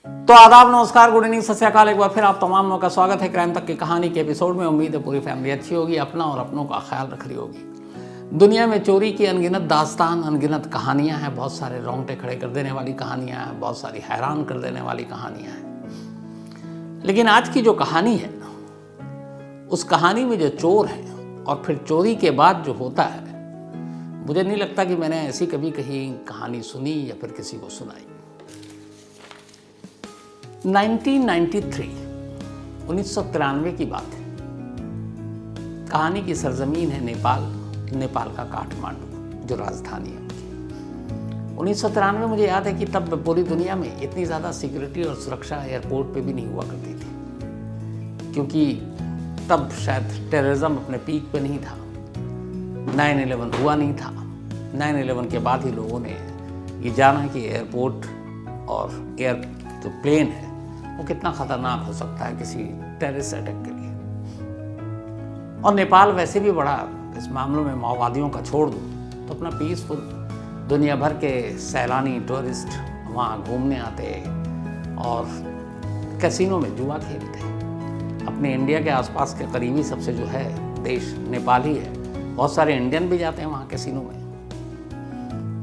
तो आदाब, नमस्कार, गुड इवनिंग, सत श्री अकाल। एक बार फिर आप तमाम लोगों का स्वागत है क्राइम तक की कहानी के एपिसोड में। उम्मीद है पूरी फैमिली अच्छी होगी, अपना और अपनों का ख्याल रख रही होगी। दुनिया में चोरी की अनगिनत दास्तान, अनगिनत कहानियां हैं। बहुत सारे रोंगटे खड़े कर देने वाली कहानियां हैं, बहुत सारी हैरान कर देने वाली कहानियां हैं। लेकिन आज की जो कहानी है, उस कहानी में जो चोर है और फिर चोरी के बाद जो होता है, मुझे नहीं लगता कि मैंने ऐसी कभी कहीं कहानी सुनी या फिर किसी को सुनाई। 1993 की बात है। कहानी की सरजमीन है नेपाल का काठमांडू, जो राजधानी है उनकी। 1993 मुझे याद है कि तब पूरी दुनिया में इतनी ज़्यादा सिक्योरिटी और सुरक्षा एयरपोर्ट पे भी नहीं हुआ करती थी, क्योंकि तब शायद टेररिज्म अपने पीक पे नहीं था, 9/11 हुआ नहीं था। 9/11 के बाद ही लोगों ने ये जाना कि एयरपोर्ट और जो प्लेन है वो कितना ख़तरनाक हो सकता है किसी टेररिस्ट अटैक के लिए। और नेपाल वैसे भी बड़ा, इस मामलों में माओवादियों का छोड़ दूँ तो अपना पीसफुल, दुनिया भर के सैलानी टूरिस्ट वहाँ घूमने आते और कैसीनो में जुआ खेलते। अपने इंडिया के आसपास के करीबी सबसे जो है देश नेपाल ही है। बहुत सारे इंडियन भी जाते हैं वहाँ कैसीनो में।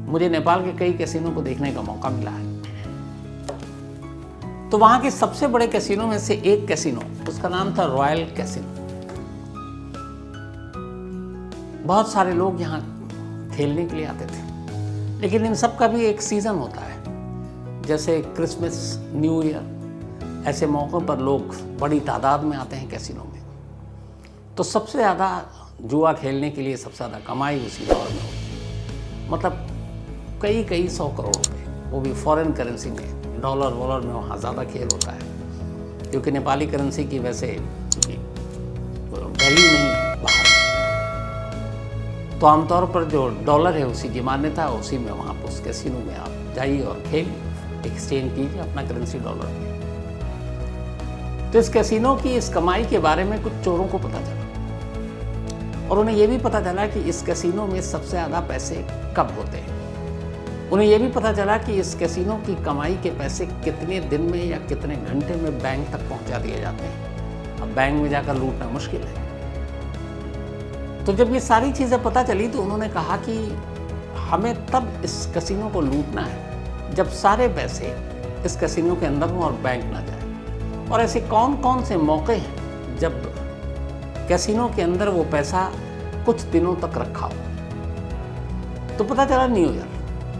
मुझे नेपाल के कई कैसीनो को देखने का मौका मिला है। तो वहाँ के सबसे बड़े कैसीनो में से एक कैसीनो, उसका नाम था रॉयल कैसीनो। बहुत सारे लोग यहाँ खेलने के लिए आते थे, लेकिन इन सब का भी एक सीज़न होता है। जैसे क्रिसमस, न्यू ईयर, ऐसे मौक़ों पर लोग बड़ी तादाद में आते हैं कैसीनो में। तो सबसे ज़्यादा जुआ खेलने के लिए सबसे ज़्यादा कमाई उसी दौर में होती, मतलब कई 100 करोड़ रुपए, वो भी फॉरेन करेंसी में। डॉलर वॉलर में वहाँ ज़्यादा खेल होता है, क्योंकि नेपाली करेंसी की वैसे वैल्यू नहीं है बाहर। तो आमतौर पर जो डॉलर है उसी की मान्यता है, उसी में वहाँ उस कैसीनो में आप जाइए और खेलिए, एक्सचेंज कीजिए अपना करेंसी डॉलर में। तो इस कैसीनो की इस कमाई के बारे में कुछ चोरों को पता चला, और उन्हें यह भी पता चला कि इस कैसीनो में सबसे ज़्यादा पैसे कब होते हैं। उन्हें यह भी पता चला कि इस कैसीनो की कमाई के पैसे कितने दिन में या कितने घंटे में बैंक तक पहुंचा दिए जाते हैं। अब बैंक में जाकर लूटना मुश्किल है। तो जब ये सारी चीज़ें पता चली तो उन्होंने कहा कि हमें तब इस कैसीनो को लूटना है जब सारे पैसे इस कैसीनो के अंदर हों और बैंक ना जाए। और ऐसे कौन कौन से मौके हैं जब कैसीनो के अंदर वो पैसा कुछ दिनों तक रखा हो। तो पता चला न्यू ईयर,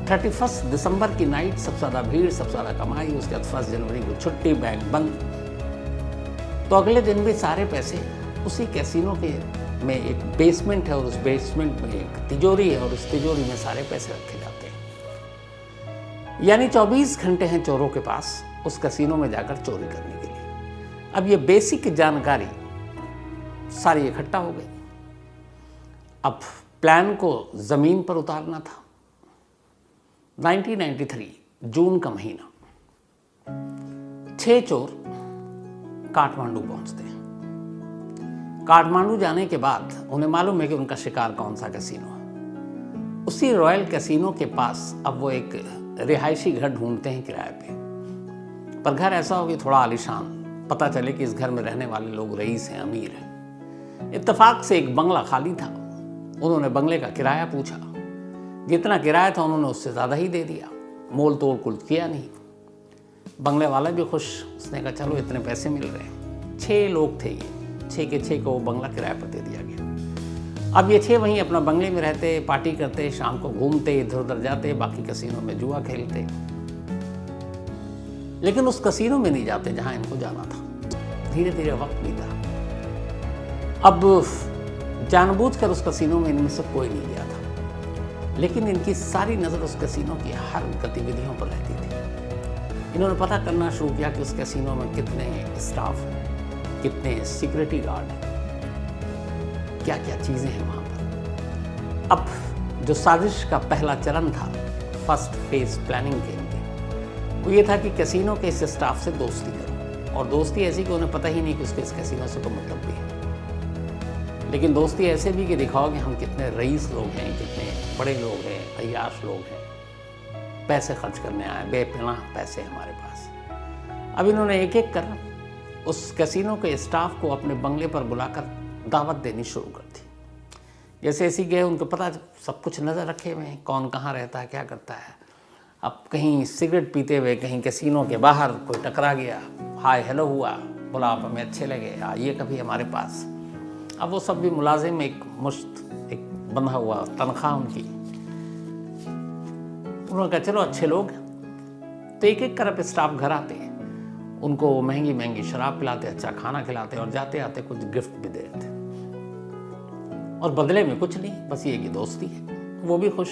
31 दिसंबर की नाइट सबसे ज़्यादा भीड़, सबसे ज़्यादा कमाई। उसके बाद 1 जनवरी को छुट्टी, बैंक बंद। तो अगले दिन भी सारे पैसे उसी कैसीनो के में एक बेसमेंट है, और उस बेसमेंट में एक तिजोरी है, और उस तिजोरी में सारे पैसे रखे जाते हैं। यानी 24 घंटे हैं चोरों के पास उस कैसीनो में जाकर चोरी करने के लिए। अब ये बेसिक जानकारी सारी इकट्ठा हो गई। अब प्लान को ज़मीन पर उतारना था। 1993 जून का महीना, 6 चोर काठमांडू पहुंचते हैं। काठमांडू जाने के बाद उन्हें मालूम है कि उनका शिकार कौन सा कैसीनो है। उसी रॉयल कैसीनो के पास अब वो एक रिहायशी घर ढूंढते हैं किराए पे। पर घर ऐसा हो कि थोड़ा आलीशान, पता चले कि इस घर में रहने वाले लोग रईस हैं, अमीर हैं। इत्तेफाक से एक बंगला खाली था। उन्होंने बंगले का किराया पूछा। जितना किराया था उन्होंने उससे ज़्यादा ही दे दिया, मोल तोड़ कुल किया नहीं। बंगले वाला भी खुश, उसने कहा चलो इतने पैसे मिल रहे हैं। 6 लोग थे ये, 6 के 6 को वो बंगला किराए पर दे दिया गया। अब ये 6 वहीं अपना बंगले में रहते, पार्टी करते, शाम को घूमते, इधर उधर जाते, बाकी कैसीनो में जुआ खेलते। लेकिन उस कैसीनो में नहीं जाते जहाँ इनको जाना था। धीरे धीरे वक्त बीता। अब जानबूझकर उस कैसीनो में इनमें से कोई नहीं गया था, लेकिन इनकी सारी नज़र उस कैसीनो की हर गतिविधियों पर रहती थी। इन्होंने पता करना शुरू किया कि उस कैसीनो में कितने स्टाफ हैं, कितने सिक्योरिटी गार्ड हैं, क्या क्या चीज़ें हैं वहाँ पर। अब जो साजिश का पहला चरण था, फर्स्ट फेज प्लानिंग के लिए, वो ये था कि कैसीनो के इस स्टाफ से दोस्ती करो। और दोस्ती ऐसी कि उन्हें पता ही नहीं कि उसके इस कैसीनो से कोई मतलब भी है, लेकिन दोस्ती ऐसे भी कि दिखाओ कि हम कितने रईस लोग हैं, कितने बड़े लोग हैं, अय्याश लोग हैं, पैसे खर्च करने आए, बेपनाह पैसे हमारे पास। अब इन्होंने एक एक कर उस कैसीनो के स्टाफ को अपने बंगले पर बुलाकर दावत देनी शुरू कर दी। जैसे ऐसे गए, उनको पता सब कुछ नज़र रखे हुए हैं, कौन कहाँ रहता है, क्या करता है। अब कहीं सिगरेट पीते हुए कहीं कैसीनो के बाहर कोई टकरा गया, हाय हेलो हुआ, बोला आप हमें अच्छे लगे, आइए कभी हमारे पास। अब वो सब भी मुलाजिम, एक मुश्त एक बंधा हुआ तनख्वाह उनकी। उन्होंने कहा चलो अच्छे लोग हैं। तो एक एक कर स्टाफ घर आते हैं, उनको महंगी महंगी शराब पिलाते, अच्छा खाना खिलाते और जाते आते कुछ गिफ्ट भी देते और बदले में कुछ नहीं, बस ये कि दोस्ती है, वो भी खुश।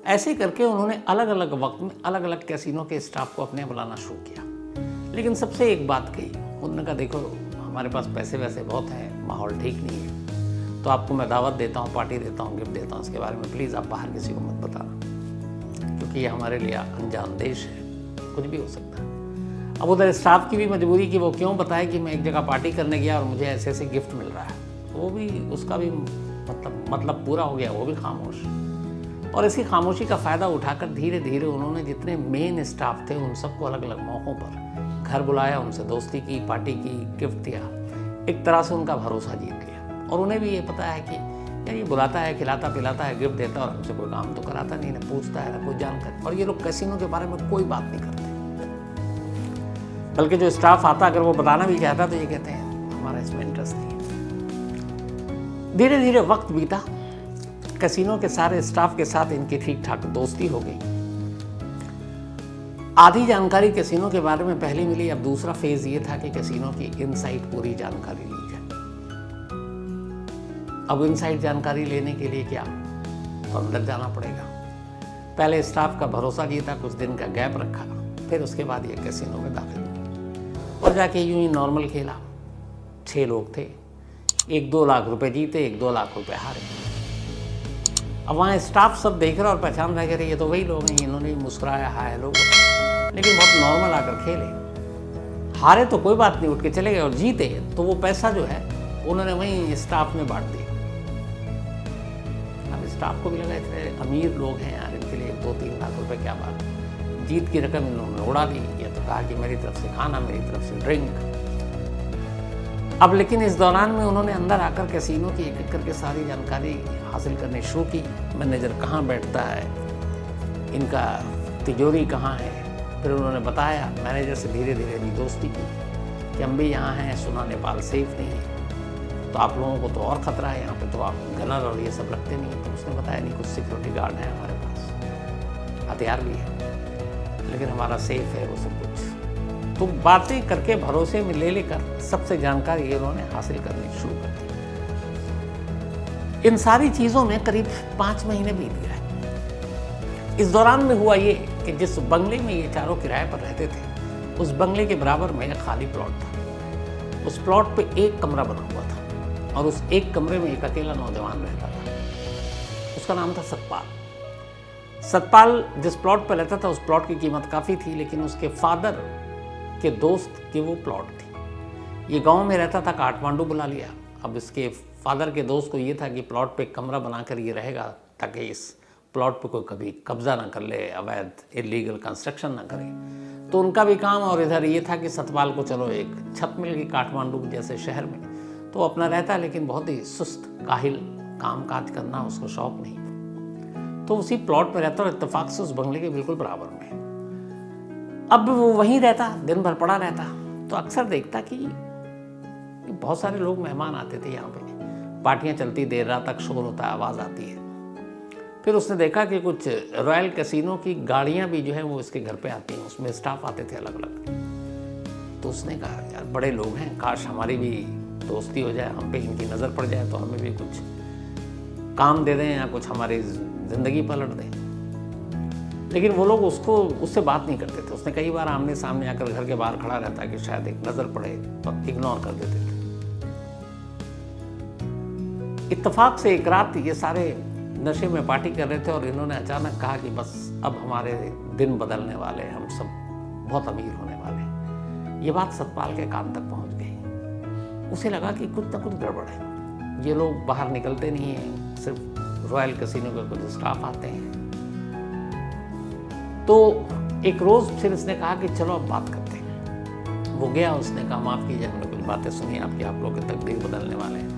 ऐसे करके उन्होंने अलग अलग वक्त में अलग अलग कैसीनो के स्टाफ को अपने बुलाना शुरू किया। लेकिन सबसे एक बात कही, उन्होंने कहा देखो हमारे पास पैसे वैसे बहुत हैं, माहौल ठीक नहीं है, तो आपको मैं दावत देता हूँ, पार्टी देता हूँ, गिफ्ट देता हूँ, इसके बारे में प्लीज़ आप बाहर किसी को मत बताना, क्योंकि ये हमारे लिए अनजान देश है, कुछ भी हो सकता है। अब उधर स्टाफ की भी मजबूरी कि वो क्यों बताए कि मैं एक जगह पार्टी करने गया और मुझे ऐसे ऐसे गिफ्ट मिल रहा है, वो भी उसका भी मतलब पूरा हो गया, वो भी खामोश। और इसी खामोशी का फ़ायदा उठाकर धीरे धीरे उन्होंने जितने मेन स्टाफ थे उन सबको अलग अलग मौक़ों पर घर बुलाया, उनसे दोस्ती की, पार्टी की, गिफ्ट दिया, एक तरह से उनका भरोसा जीत लिया। और उन्हें भी ये पता है कि यार ये बुलाता है, खिलाता पिलाता है, गिफ्ट देता है और हमसे कोई काम तो कराता नहीं, ना पूछता है, ना कोई जानकारी। और ये लोग कैसीनो के बारे में कोई बात नहीं करते, बल्कि जो स्टाफ आता अगर वो बताना भी चाहता तो ये कहते हैं हमारा इसमें इंटरेस्ट नहीं है। धीरे धीरे वक्त बीता, कैसीनो के सारे स्टाफ के साथ इनकी ठीक ठाक दोस्ती हो गई। आधी जानकारी कैसीनो के बारे में पहले मिली। अब दूसरा फेज ये था कि कैसीनो की इनसाइड पूरी जानकारी ली जाए। अब इनसाइड जानकारी लेने के लिए क्या, तो अंदर जाना पड़ेगा। पहले स्टाफ का भरोसा जीता, कुछ दिन का गैप रखा, फिर उसके बाद ये कैसीनो में दाखिल हुआ और जाके यूं ही नॉर्मल खेला। 6 लोग थे, 1-2 लाख रुपए जीते, 1-2 लाख रुपए हारे। अब वहाँ स्टाफ सब देख रहा और पहचान रहा कि ये तो वही लोग हैं, इन्होंने मुस्कुराया, हाय हेलो, लेकिन बहुत नॉर्मल आकर खेले। हारे तो कोई बात नहीं, उठ के चले गए, और जीते तो वो पैसा जो है उन्होंने वहीं स्टाफ में बांट दिया। अब स्टाफ को भी लगा इतने अमीर लोग हैं यार, इनके लिए 2-3 लाख रुपए क्या बात, जीत की रकम इन्होंने उड़ा दी। ये तो कहा कि मेरी तरफ से खाना, मेरी तरफ से ड्रिंक। अब लेकिन इस दौरान में उन्होंने अंदर आकर कैसीनो की एक एक करके सारी जानकारी हासिल करनी शुरू की। मैनेजर कहाँ बैठता है, इनका तिजोरी कहाँ है। फिर उन्होंने बताया, मैनेजर से धीरे धीरे भी दोस्ती की कि हम भी यहाँ हैं, सुना नेपाल सेफ नहीं है, तो आप लोगों को तो और ख़तरा है, यहाँ पे तो आप गनर और ये सब रखते नहीं हैं। तो उसने बताया नहीं, कुछ सिक्योरिटी गार्ड है हमारे पास, हथियार भी है, लेकिन हमारा सेफ है वो सब कुछ। तो बातें करके भरोसे में ले लेकर सबसे जानकारी ये उन्होंने हासिल करनी शुरू कर दी। इन सारी चीज़ों में करीब 5 महीने बीत गए। इस दौरान में हुआ ये कि जिस बंगले में ये चारों किराए पर रहते थे, उस बंगले के बराबर में एक खाली प्लॉट था। उस प्लॉट पे एक कमरा बना हुआ था और उस एक कमरे में एक अकेला नौजवान रहता था। उसका नाम था सतपाल। सतपाल जिस प्लॉट पर रहता था, उस प्लॉट की कीमत काफ़ी थी, लेकिन उसके फादर के दोस्त की वो प्लॉट थी। ये गांव में रहता था, काठमांडू बुला लिया। अब इसके फादर के दोस्त को ये था कि प्लॉट पे कमरा बनाकर ये रहेगा ताकि इस प्लॉट पे कोई कभी कब्जा ना कर ले, अवैध इलीगल कंस्ट्रक्शन ना करे। तो उनका भी काम, और इधर ये था कि सतपाल को चलो एक छत मिल गई काठमांडू जैसे शहर में, तो अपना रहता, लेकिन बहुत ही सुस्त, काहिल, काम काज करना उसको शौक नहीं। तो उसी प्लॉट में रहता और इत्तेफाक से उस बंगले के बिल्कुल बराबर में। अब वो वहीं रहता, दिन भर पड़ा रहता, तो अक्सर देखता कि बहुत सारे लोग मेहमान आते थे यहाँ पे, पार्टियाँ चलती, देर रात तक शोर होता है, आवाज़ आती है। फिर उसने देखा कि कुछ रॉयल कैसीनो की गाड़ियाँ भी जो है वो इसके घर पे आती हैं, उसमें स्टाफ आते थे अलग अलग। तो उसने कहा यार बड़े लोग हैं, काश हमारी भी दोस्ती हो जाए, हम पे इनकी नज़र पड़ जाए तो हमें भी कुछ काम दे दें या कुछ हमारी ज़िंदगी पलट दें। लेकिन वो लोग उससे बात नहीं करते थे। उसने कई बार आमने सामने आकर घर के बाहर खड़ा रहता कि शायद एक नज़र पड़े, तो इग्नोर कर देते थे। इत्तेफाक से एक रात ये सारे नशे में पार्टी कर रहे थे और इन्होंने अचानक कहा कि बस अब हमारे दिन बदलने वाले, हम सब बहुत अमीर होने वाले। ये बात सतपाल के कान तक पहुंच गई। उसे लगा कि कुछ ना कुछ गड़बड़ है, ये लोग बाहर निकलते नहीं हैं, सिर्फ रॉयल कैसीनो के कुछ स्टाफ आते हैं। तो एक रोज़ फिर इसने कहा कि चलो अब बात करते हैं। वो गया, उसने कहा माफ़ कीजिए, हमने कुछ बातें सुनी आपकी, आप लोग की तकदीर बदलने वाले हैं,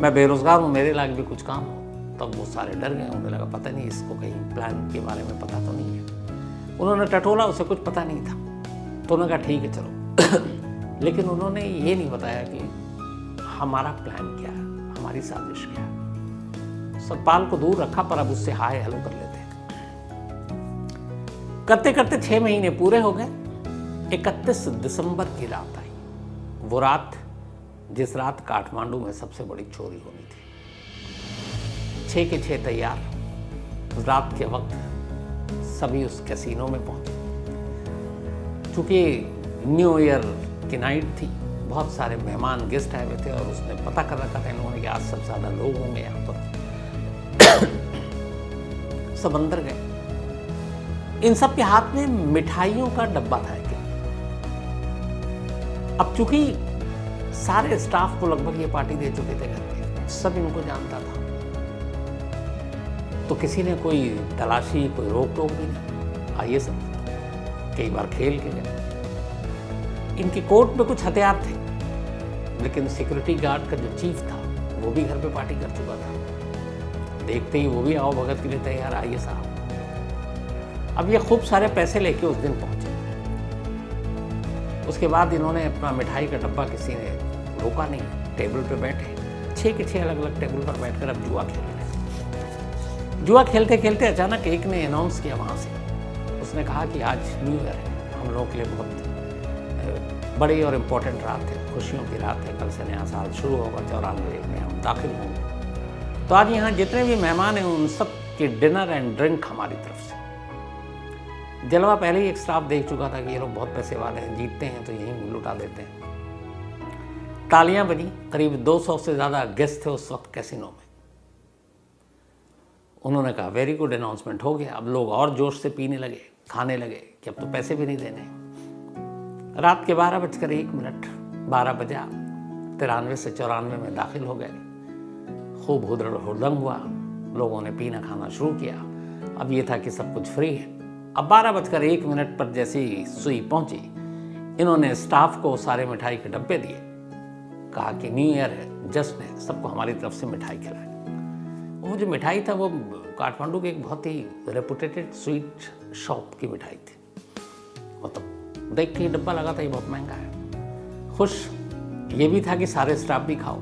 मैं बेरोज़गार हूँ, मेरे लायक भी कुछ काम हो। तब वो सारे डर गए, उन्हें लगा पता नहीं इसको कहीं प्लान के बारे में पता तो नहीं है। उन्होंने टटोला, उसे कुछ पता नहीं था, तो उन्होंने कहा ठीक है चलो। लेकिन उन्होंने ये नहीं बताया कि हमारा प्लान क्या है, हमारी साजिश क्या है। सतपाल को दूर रखा, पर अब उससे हाय हेलो कर लेते। करते करते 6 महीने पूरे हो गए। 31 दिसंबर की रात आई, वो रात जिस रात काठमांडू में सबसे बड़ी चोरी होनी थी। 6 के 6 तैयार, रात के वक्त सभी उस कैसीनो में पहुंचे। चूंकि न्यू ईयर की नाइट थी, बहुत सारे मेहमान गेस्ट आए हुए थे और उसने पता कर रखा था इन्होंने कि आज सबसे ज़्यादा लोग होंगे यहाँ पर। सब अंदर गए। इन सब के हाथ में मिठाइयों का डब्बा था। अब चूंकि सारे स्टाफ को लगभग ये पार्टी दे चुके थे घर पे, सब इनको जानता था, तो किसी ने कोई तलाशी, कोई रोक टोक भी नहीं। आइए सब कई बार खेल के गए। इनकी कोर्ट में कुछ हथियार थे, लेकिन सिक्योरिटी गार्ड का जो चीफ था वो भी घर पे पार्टी कर चुका था। देखते ही वो भी आओ भगत के लिए तैयार, आइए साहब। अब ये खूब सारे पैसे लेके उस दिन पहुंचे। उसके बाद इन्होंने अपना मिठाई का डब्बा, किसी ने रोका नहीं, टेबल पे बैठे। 6 के 6 अलग अलग टेबल पर बैठकर अब जुआ खेल रहे। जुआ खेलते खेलते अचानक एक ने अनाउंस किया वहाँ से, उसने कहा कि आज न्यू ईयर है, हम लोगों के लिए बहुत बड़ी और इम्पोर्टेंट रात है, खुशियों की रात है, कल से नया साल शुरू होगा, 94 में हम दाखिल होंगे। तो आज यहाँ जितने भी मेहमान हैं उन सब के डिनर एंड ड्रिंक हमारी तरफ से। जलवा पहले ही एक स्टाफ देख चुका था कि ये लोग बहुत पैसे वाले हैं, जीतते हैं तो यहीं लुटा देते हैं। तालियां बजी, करीब 200 से ज़्यादा गेस्ट थे उस वक्त कैसीनो में। उन्होंने कहा वेरी गुड अनाउंसमेंट हो गया। अब लोग और जोश से पीने लगे, खाने लगे कि अब तो पैसे भी नहीं देने। रात के 12:01, 12 बजा, 93 से 94 में दाखिल हो गए। खूब हुड़दंग हुआ, लोगों ने पीना खाना शुरू किया। अब ये था कि सब कुछ फ्री है। अब 12:01 पर जैसी सुई पहुंची, इन्होंने स्टाफ को सारे मिठाई के डब्बे दिए, कहा कि न्यू ईयर है, जश्न है, सबको हमारी तरफ से मिठाई खिलाए। वो जो मिठाई था वो काठमांडू के एक बहुत ही रेपुटेटेड स्वीट शॉप की मिठाई थी। मतलब देख के डब्बा लगा था ये बहुत महंगा है। खुश ये भी था कि सारे स्टाफ भी खाओ।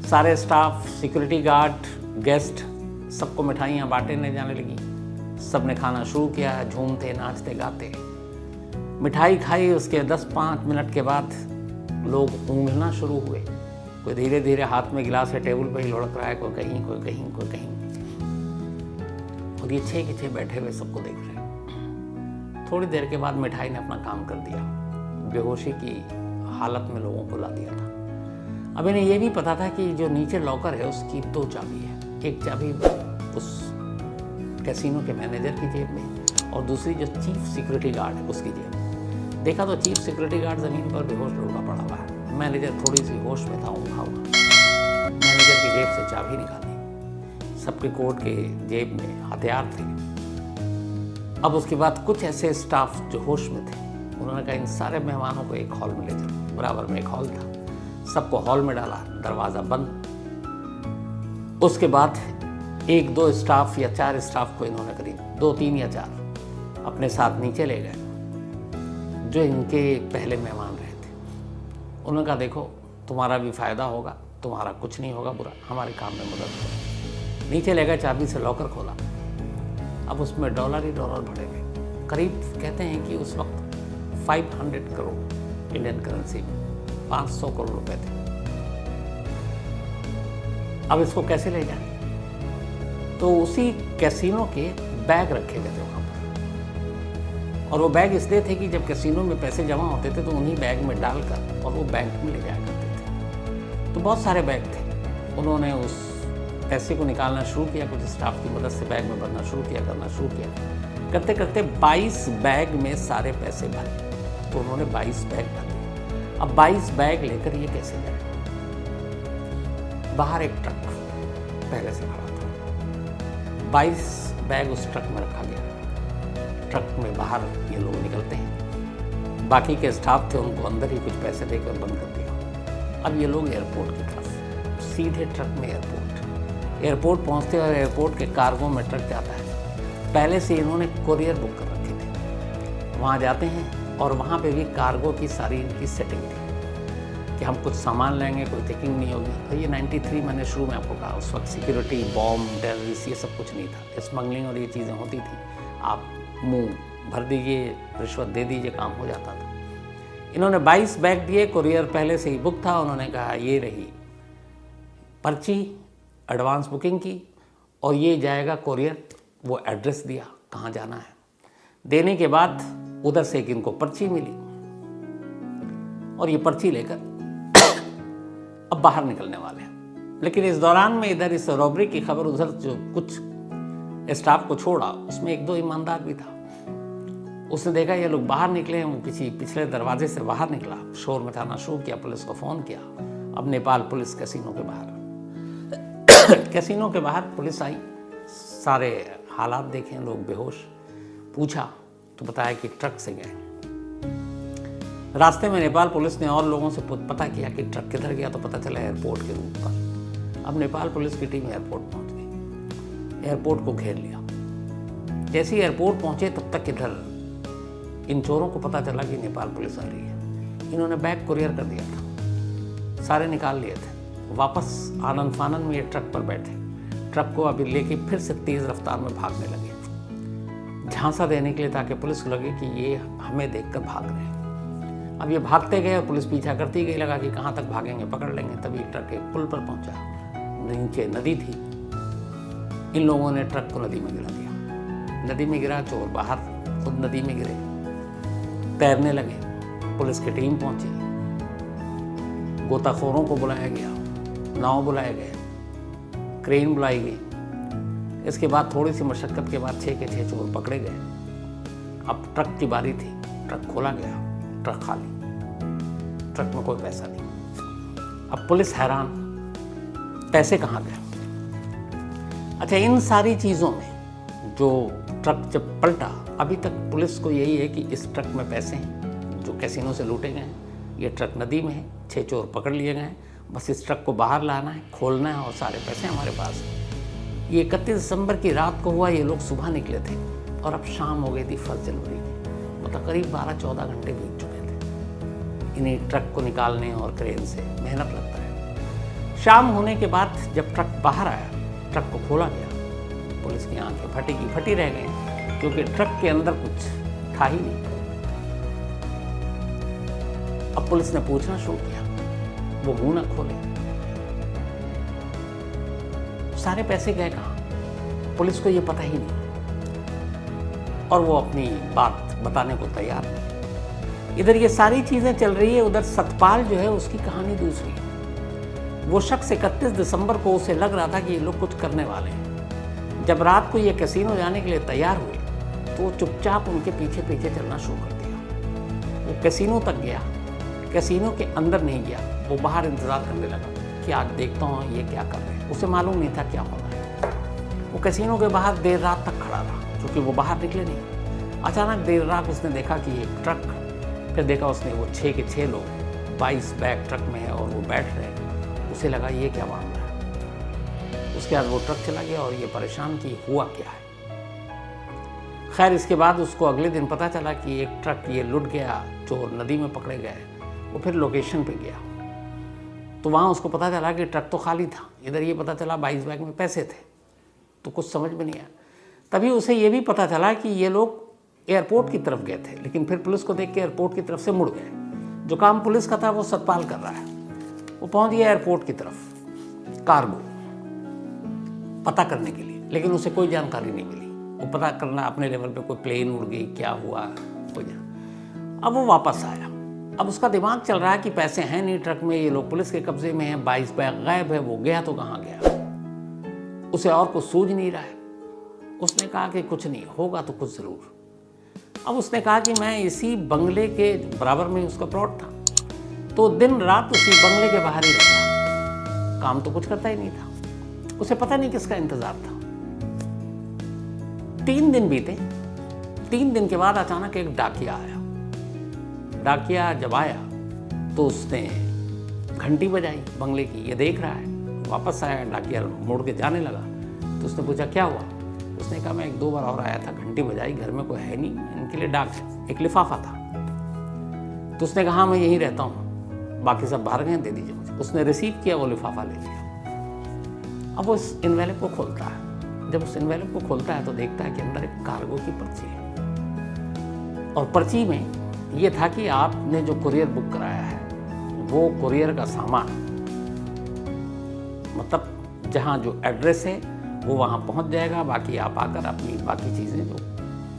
सारे स्टाफ, सिक्योरिटी गार्ड, गेस्ट, सबको मिठाइयाँ बांटने जाने लगी। सब ने खाना शुरू किया, झूमते नाचते गाते। मिठाई खाई, उसके 10-5 मिनट के बाद लोग ऊँघना शुरू हुए। कोई धीरे धीरे हाथ में गिलास है टेबल पे ही लुढ़क रहा है, कोई कहीं कोई कहीं कोई कहीं। और ये 6 के 6 बैठे हुए सबको देख रहे हैं। थोड़ी देर के बाद मिठाई ने अपना काम कर दिया, बेहोशी की हालत में लोगों को ला दिया था। अब इन्हें ये भी पता था कि जो नीचे लॉकर है उसकी 2 चाबी है। एक चाबी उस कैसीनो के मैनेजर की जेब में और दूसरी जो चीफ सिक्योरिटी गार्ड है उसकी जेब में। देखा तो चीफ सिक्योरिटी गार्ड ज़मीन पर बेहोश लुढ़का पड़ा हुआ है। मैनेजर थोड़ी सी होश में था, ऊँघा हुआ। मैनेजर की जेब से चाबी निकाली, सबके कोट के जेब में हथियार थे। अब उसके बाद कुछ ऐसे स्टाफ जो होश में थे, उन्होंने कहा इन सारे मेहमानों को एक हॉल में ले चलो। बराबर में एक हॉल था, सबको हॉल में डाला, दरवाज़ा बंद। उसके बाद 1-2 स्टाफ या 4 स्टाफ को इन्होंने करीब 2-3 या 4 अपने साथ नीचे ले गए, जो इनके पहले मेहमान रहे थे। उन्होंने कहा देखो तुम्हारा भी फ़ायदा होगा, तुम्हारा कुछ नहीं होगा बुरा, हमारे काम में मदद करो। नीचे ले गए, चाबी से लॉकर खोला। अब उसमें डॉलर ही डॉलर भरे हुए, करीब कहते हैं कि उस वक्त 500 करोड़ इंडियन करेंसी में 500 करोड़ रुपए थे। अब इसको कैसे ले जाएं? तो उसी कैसीनो के बैग रखे गए थे वहाँ पर, और वो बैग इसलिए थे कि जब कैसीनो में पैसे जमा होते थे तो उन्हीं बैग में डालकर और वो बैंक में ले जाया करते थे। तो बहुत सारे बैग थे। उन्होंने उस पैसे को निकालना शुरू किया, कुछ स्टाफ की मदद से बैग में भरना शुरू किया, करना शुरू किया। करते करते 22 बैग में सारे पैसे भरे। तो उन्होंने 22 बैग भर दिए। अब 22 बैग लेकर ये कैसे जाए? बाहर एक ट्रक पहले से खड़ा था, 22 बैग उस ट्रक में रखा गया। ट्रक में बाहर ये लोग निकलते हैं, बाकी के स्टाफ थे उनको अंदर ही कुछ पैसे देकर बंद कर दिया। अब ये लोग एयरपोर्ट की तरफ, सीधे ट्रक में एयरपोर्ट पहुंचते और एयरपोर्ट के कार्गो में ट्रक जाता है। पहले से इन्होंने कोरियर बुक कर रखे थे। वहाँ जाते हैं और वहाँ पे भी कार्गो की सारी इनकी सेटिंग थी कि हम कुछ सामान लेंगे, कोई चेकिंग नहीं होगी। तो ये 93 मैंने शुरू में आपको कहा, उस वक्त सिक्योरिटी, बॉम्ब, टेररिस्ट, ये सब कुछ नहीं था। स्मगलिंग और ये चीज़ें होती थी, आप मुंह भर दीजिए, रिश्वत दे दीजिए, काम हो जाता था। इन्होंने 22 बैग दिए, कोरियर पहले से ही बुक था। उन्होंने कहा ये रही पर्ची, एडवांस बुकिंग की और ये जाएगा कोरियर। वो एड्रेस दिया कहाँ जाना है। देने के बाद उधर से एक इनको पर्ची मिली और ये पर्ची लेकर अब बाहर निकलने वाले हैं। लेकिन इस दौरान में इधर इस रॉबरी की खबर, उधर जो कुछ स्टाफ को छोड़ा उसमें एक दो ईमानदार भी था। उसने देखा ये लोग बाहर निकले हैं, वो किसी पिछले दरवाजे से बाहर निकला, शोर मचाना शुरू किया, पुलिस को फ़ोन किया। अब नेपाल पुलिस कैसीनो के बाहर कैसीनो के बाहर पुलिस आई, सारे हालात देखे, लोग बेहोश। पूछा तो बताया कि ट्रक से गए। रास्ते में नेपाल पुलिस ने और लोगों से पता किया कि ट्रक किधर गया, तो पता चला एयरपोर्ट के रूट पर। अब नेपाल पुलिस की टीम एयरपोर्ट पहुंच गई, एयरपोर्ट को घेर लिया। जैसे ही एयरपोर्ट पहुंचे तब तक इधर इन चोरों को पता चला कि नेपाल पुलिस आ रही है। इन्होंने बैग कुरियर कर दिया था, सारे निकाल लिए थे। वापस आनंद फानन में ये ट्रक पर बैठे, ट्रक को अभी लेके फिर से तेज़ रफ्तार में भागने लगे, झांसा देने के लिए, ताकि पुलिस को लगे कि ये हमें देखकर भाग रहे हैं। अब ये भागते गए और पुलिस पीछा करती गई। लगा कि कहाँ तक भागेंगे, पकड़ लेंगे। तभी ट्रक एक पुल पर पहुंचा, नीचे नदी थी। इन लोगों ने ट्रक को नदी में गिरा दिया। नदी में गिरा, चोर बाहर खुद नदी में गिरे, तैरने लगे। पुलिस की टीम पहुंची, गोताखोरों को बुलाया गया, नाव बुलाए गए, क्रेन बुलाई गई। इसके बाद थोड़ी सी मशक्क़त के बाद 6 के 6 चोर पकड़े गए। अब ट्रक की बारी थी, ट्रक खोला गया, ट्रक खाली, ट्रक में कोई पैसा नहीं। अब पुलिस हैरान, पैसे कहाँ गए। अच्छा, इन सारी चीज़ों में जो ट्रक जब पलटा, अभी तक पुलिस को यही है कि इस ट्रक में पैसे हैं जो कैसीनो से लूटे गए हैं, ये ट्रक नदी में है, 6 चोर पकड़ लिए गए हैं, बस इस ट्रक को बाहर लाना है, खोलना है और सारे पैसे हमारे पास हैं। ये 31 दिसंबर की रात को हुआ, ये लोग सुबह निकले थे और अब शाम हो गई थी 1 जनवरी की। मतलब करीब 12-14 घंटे बीत चुके थे इन्हीं ट्रक को निकालने और क्रेन से, मेहनत लगता है। शाम होने के बाद जब ट्रक बाहर आया, ट्रक को खोला गया, पुलिस की आंखें फटी की फटी रह गई, क्योंकि ट्रक के अंदर कुछ था ही नहीं। अब पुलिस ने पूछना शुरू किया, वो मुंह न खोले, सारे पैसे गए कहाँ। पुलिस को ये पता ही नहीं और वो अपनी बात बताने को तैयार नहीं। इधर ये सारी चीजें चल रही है, उधर सतपाल जो है उसकी कहानी दूसरी है। वो शख्स 31 दिसंबर को उसे लग रहा था कि ये लोग कुछ करने वाले हैं। जब रात को ये कैसीनो जाने के लिए तैयार हुए तो वो चुपचाप उनके पीछे पीछे चलना शुरू कर दिया। वो कैसीनो तक गया, कैसीनो के अंदर नहीं गया, वो बाहर इंतज़ार करने लगा कि आज देखता हूँ ये क्या कर रहे हैं। उसे मालूम नहीं था क्या होना है। वो कैसीनो के बाहर देर रात तक खड़ा रहा, क्योंकि वो बाहर निकले नहीं। अचानक देर रात उसने देखा कि एक ट्रक, फिर देखा उसने वो 6 के 6 लोग 22 बैग ट्रक में है और वो बैठ रहे हैं। उसे लगा ये क्या मामला है। उसके बाद वो ट्रक चला गया और ये परेशान कि हुआ क्या है। खैर, इसके बाद उसको अगले दिन पता चला कि एक ट्रक ये लुट गया, चोर नदी में पकड़े गए। वो फिर लोकेशन पे गया तो वहाँ उसको पता चला कि ट्रक तो खाली था। इधर ये पता चला 22 बैग में पैसे थे, तो कुछ समझ में नहीं आया। तभी उसे ये भी पता चला कि ये लोग एयरपोर्ट की तरफ गए थे, लेकिन फिर पुलिस को देख के एयरपोर्ट की तरफ से मुड़ गए। जो काम पुलिस का था वो सतपाल कर रहा है। वो पहुँच गया एयरपोर्ट की तरफ कार्गो पता करने के लिए, लेकिन उसे कोई जानकारी नहीं मिली। वो पता करना अपने लेवल पे, कोई प्लेन उड़ गई, क्या हुआ हो गया। अब वो वापस आया। अब उसका दिमाग चल रहा है कि पैसे हैं नहीं ट्रक में, ये लोग पुलिस के कब्जे में हैं, 22 बैग गायब है, वो गया तो कहाँ गया। उसे और कुछ सूझ नहीं रहा है। उसने कहा कि कुछ नहीं होगा तो कुछ ज़रूर। अब उसने कहा कि मैं इसी बंगले के बराबर में उसका प्लॉट था, तो दिन रात उसी बंगले के बाहर ही रहता, काम तो कुछ करता ही नहीं था। उसे पता नहीं किसका इंतजार था। 3 दिन बीते। 3 दिन के बाद अचानक एक डाकिया आया। डाकिया जब आया तो उसने घंटी बजाई बंगले की, ये देख रहा है। वापस आया, डाकिया मुड़ के जाने लगा तो उसने पूछा क्या हुआ। उसने कहा मैं 1-2 बार और आया था, घंटी बजाई, घर में कोई है नहीं, इनके लिए डाक है, एक लिफाफा था। तो उसने कहा हाँ मैं यहीं रहता हूँ, बाकी सब बाहर गए, दे दीजिए मुझे। उसने रिसीव किया, वो लिफाफा ले लिया। अब वो इस इन्वेलप को खोलता है। जब उस इन्वेलप को खोलता है तो देखता है कि अंदर एक कार्गो की पर्ची है, और पर्ची में ये था कि आपने जो कुरियर बुक कराया है वो कुरियर का सामान, मतलब जहाँ जो एड्रेस है वो वहाँ पहुँच जाएगा, बाकी आप आकर अपनी बाकी चीज़ें जो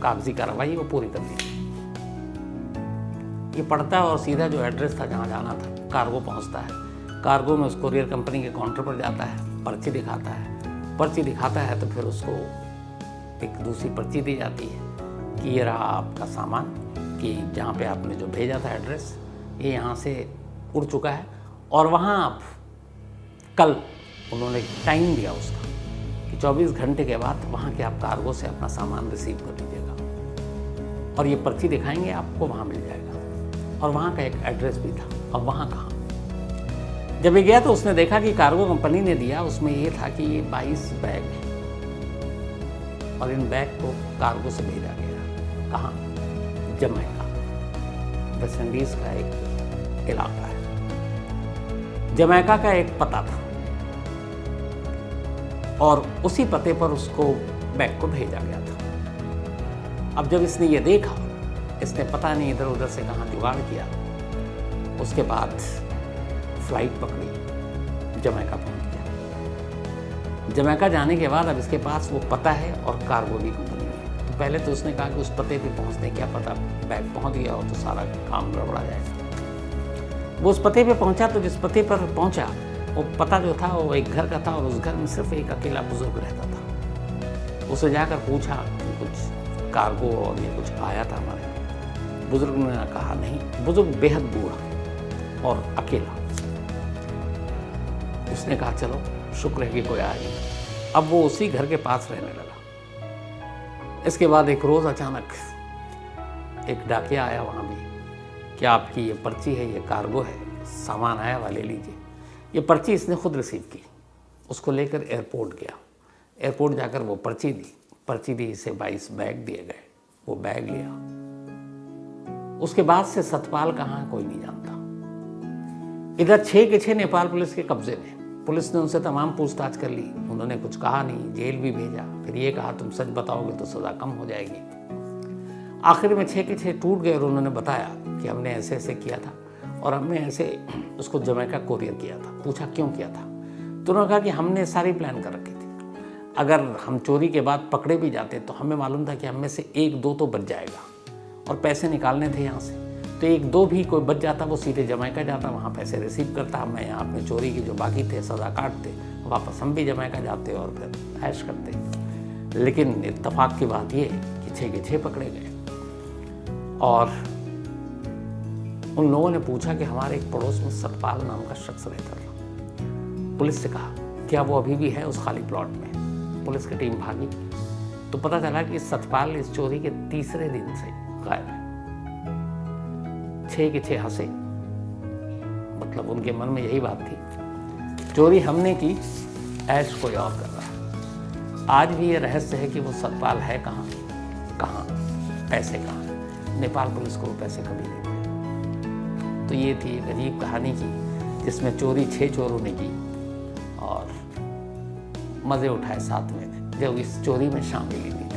कागजी कार्रवाई वो पूरी कर लीजिए। ये पढ़ता है और सीधा जो एड्रेस था जहाँ जाना था, कार्गो पहुँचता है। कार्गो में उस कुरियर कंपनी के काउंटर पर जाता है, पर्ची दिखाता है। पर्ची दिखाता है तो फिर उसको एक दूसरी पर्ची दी जाती है कि ये रहा आपका सामान, कि जहाँ पे आपने जो भेजा था एड्रेस, ये यहाँ से उड़ चुका है, और वहाँ आप कल, उन्होंने टाइम दिया उसका कि 24 घंटे के बाद वहाँ के आप कार्गो से अपना सामान रिसीव कर लीजिएगा, और ये पर्ची दिखाएंगे आपको, वहाँ मिल जाएगा। और वहाँ का एक एड्रेस भी था। अब वहाँ कहाँ, जब ये गया तो उसने देखा कि कार्गो कंपनी ने दिया, उसमें ये था कि ये 22 बैग है, और इन बैग को कार्गो से भेजा गया। कहाँ? जमैका, वेस्ट इंडीज़ का एक इलाका है। जमैका का एक पता था, और उसी पते पर उसको बैग को भेजा गया था। अब जब इसने ये देखा, इसने पता नहीं इधर उधर से कहाँ जुगाड़ किया, उसके बाद फ्लाइट पकड़ी, जमैका पहुंच गया। जमैका जाने के बाद अब इसके पास वो पता है और कार्गो भी कंपनी है। तो पहले तो उसने कहा कि उस पते पे पहुंचने, क्या पता बैग पहुंच गया हो तो सारा काम गड़बड़ा जाएगा। वो उस पते पे पहुंचा, तो जिस पते पर पहुंचा वो पता जो था वो एक घर का था, और उस घर में सिर्फ एक अकेला बुजुर्ग रहता था। उसे जाकर पूछा कि कुछ कार्गो और ये कुछ आया था हमारे। बुजुर्ग ने कहा नहीं। बुजुर्ग बेहद बूढ़ा और अकेला। उसने कहा चलो शुक्र है कि कोई आया नहीं। अब वो उसी घर के पास रहने लगा। इसके बाद एक रोज़ अचानक एक डाकिया आया वहाँ भी कि आपकी ये पर्ची है, ये कार्गो है, सामान आया हुआ, ले लीजिए। ये पर्ची इसने खुद रिसीव की, उसको लेकर एयरपोर्ट गया। एयरपोर्ट जाकर वो पर्ची दी, इसे 22 बैग दिए गए। वो बैग लिया। उसके बाद से सतपाल कहाँ है कोई नहीं जानता। इधर 6 के 6 नेपाल पुलिस के कब्जे में। पुलिस ने उनसे तमाम पूछताछ कर ली, उन्होंने कुछ कहा नहीं, जेल भी भेजा। फिर ये कहा तुम सच बताओगे तो सज़ा कम हो जाएगी। आखिर में 6 के 6 टूट गए और उन्होंने बताया कि हमने ऐसे ऐसे किया था, और हमने ऐसे उसको जमैका कोरियर किया था। पूछा क्यों किया था, तो उन्होंने कहा कि हमने सारी प्लान कर रखी थी। अगर हम चोरी के बाद पकड़े भी जाते तो हमें मालूम था कि हम में से 1-2 तो बच जाएगा, और पैसे निकालने थे यहाँ से, तो 1-2 भी कोई बच जाता, वो सीधे जमैका जाता, वहाँ पैसे रिसीव करता। मैं यहाँ अपने चोरी की जो बाकी थे सज़ा काटते, वापस हम भी जमैका जाते और फिर ऐश करते। लेकिन इत्तेफाक की बात ये कि 6 के 6 पकड़े गए। और उन लोगों ने पूछा कि हमारे एक पड़ोस में सतपाल नाम का शख्स रहता था। पुलिस से कहा क्या वो अभी भी है उस खाली प्लॉट में। पुलिस की टीम भागी तो पता चला कि सतपाल इस चोरी के तीसरे दिन से गायब है। 6 के 6 हंसे, मतलब उनके मन में यही बात थी, चोरी हमने की, ऐश कोई और कर रहा है। आज भी ये रहस्य है कि वो सतपाल है कहाँ, पैसे कहाँ। नेपाल पुलिस को वो पैसे कभी नहीं मिले। तो ये थी एक अजीब कहानी की, जिसमें चोरी 6 चोरों ने की और मज़े उठाए साथ में, जो इस चोरी में शामिल ही नहीं।